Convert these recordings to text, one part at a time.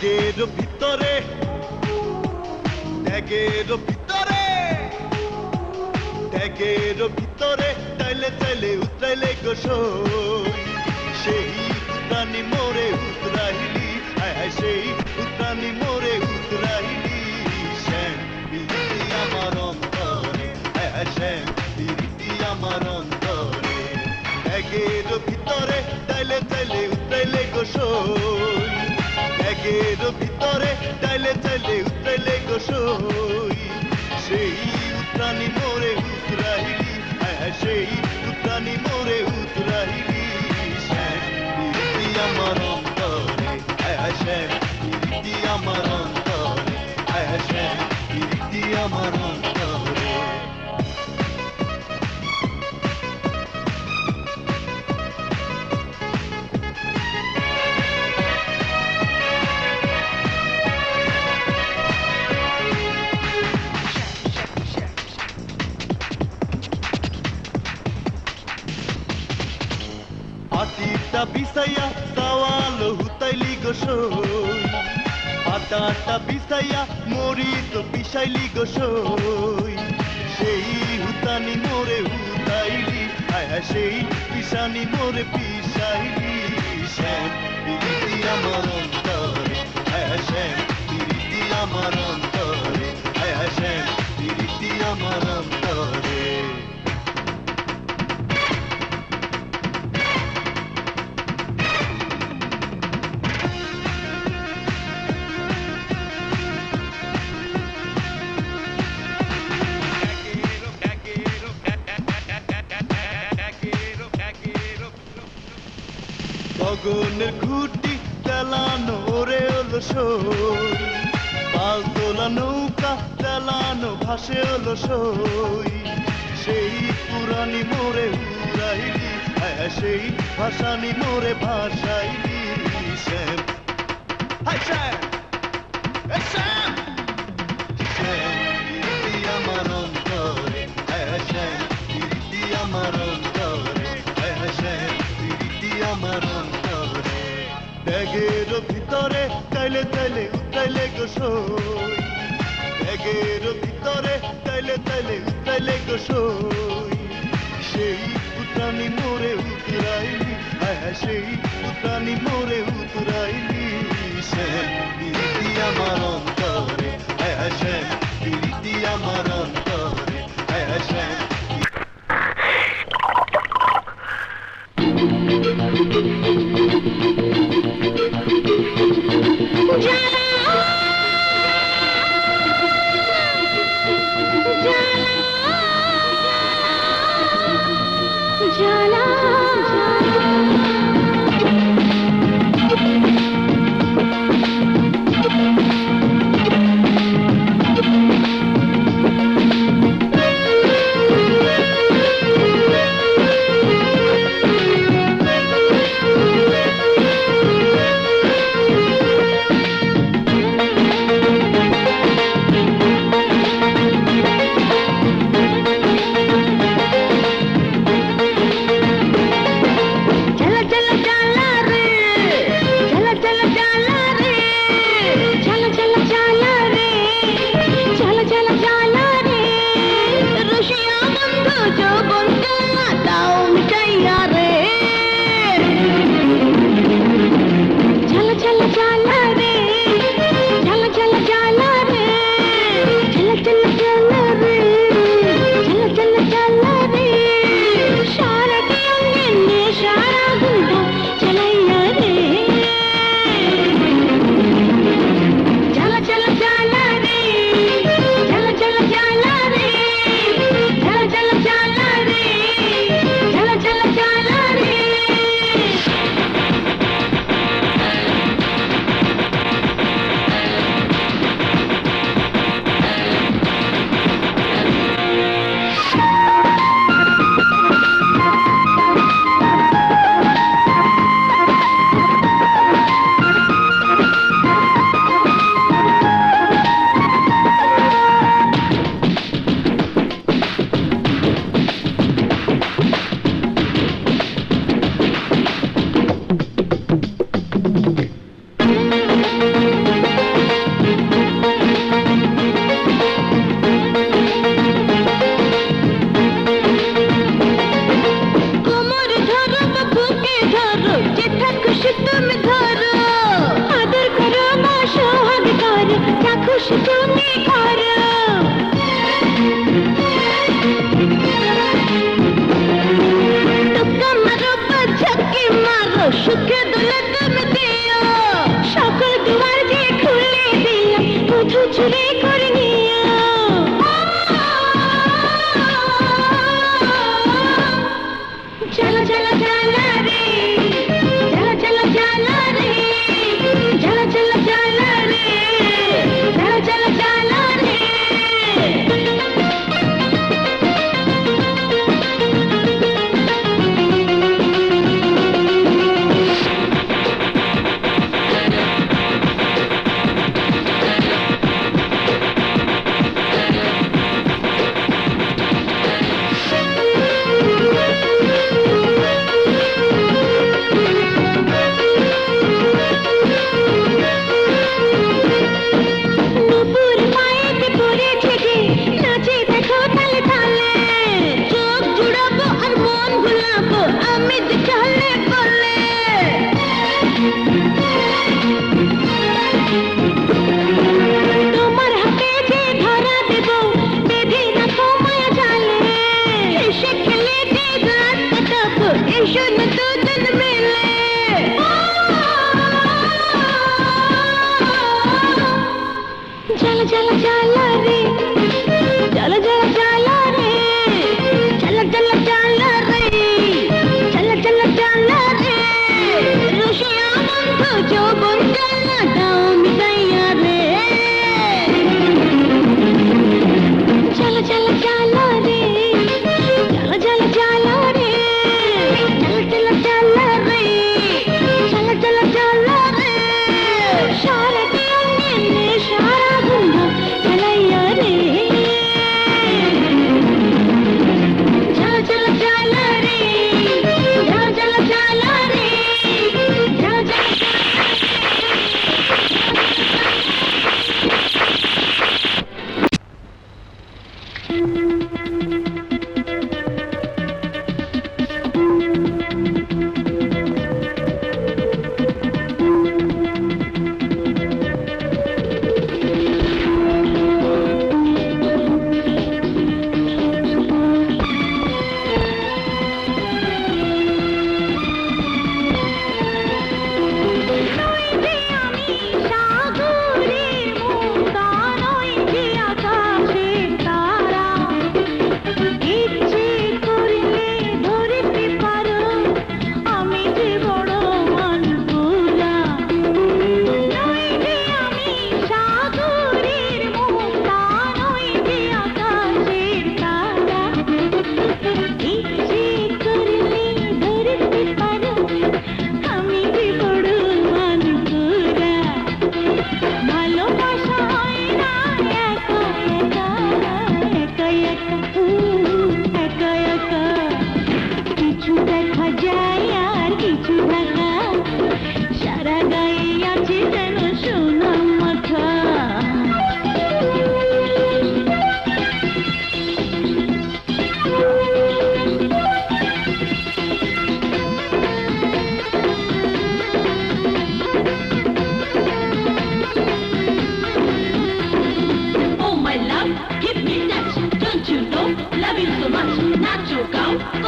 ত্যাগের ভিতরে ত্যাগের ভিতরে ত্যাগের ভিতরে তাইলে তাইলে উতরাইলে গোসই সেই উতরানি মোরে উতরাইলি সেই উতরানি মোরে উতরাইলি শ্যাম বিরতি আমার অন্তরে শ্যাম বিরতি আমার অন্তরে ত্যাগের ভিতরে তাইলে তাইলে উতরাইলে গোসই ত্যাগের ভিতরে তাইলে তাইলে উতরাইলে গোসই সেই উতরানি মোরে উতরাইলি সেই উতরানি মোরে উতরাইলি শ্যাম বিরতি আমার অন্তরে শ্যাম বিরতি আমার অন্তরে শ্যাম বিরতি আমার অন্তরে আটিটা বিছাইয়া সওয়াল হুতাইলি গোসই আটাটা বিছাইয়া মরি তো পিছাইলি গোসই সেই হুতানি মোরে হুতাইলি সেই পিছানি মোরে পিছাইলি শ্যাম বিরতি আমার অন্তরে শ্যাম বিরতি আমার অন্তরে শ্যাম বিরতি আমার অন্তরে গগনের খুঁটি চালানো ওরে হলো সই পাল তোলা নৌকা চালানো ভাসে হলো সই সেই পুরানি মোরে উড়াইলি সেই ভাসানি মোরে ভাসাইলি শ্যাম হাই শ্যাম শ্যাম শ্যাম বিরতি আমার অন্তরে শ্যাম বিরতি আমার অন্তরে শ্যাম বিরতি আমার অন্তরে ত্যাগের ভিতরে তাইলে তাইলে উতরাইলে গোসই ত্যাগের ভিতরে তাইলে তাইলে উতরাইলে গোসই সেই উতরানি মোরে উতরাইলি সেই উতরানি মোরে উতরাইলি শ্যাম বিরতি আমার অন্তরে শ্যাম বিরতি আমার অন্তরে শ্যাম Jala, jala, jala.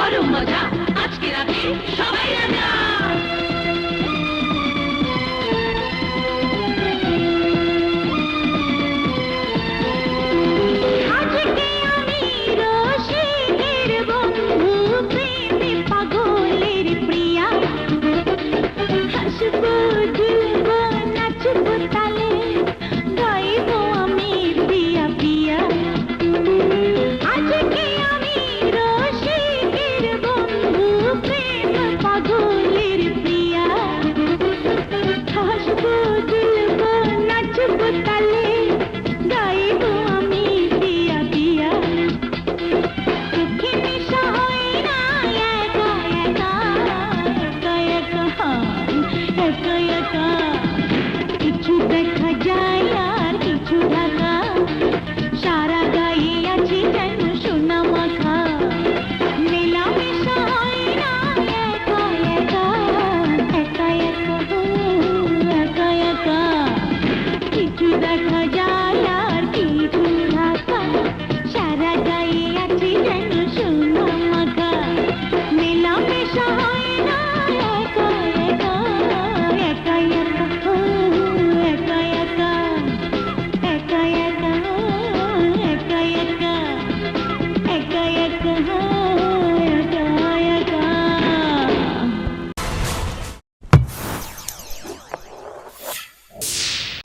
করো মজা আজকে রাতে সবাই রাজা একা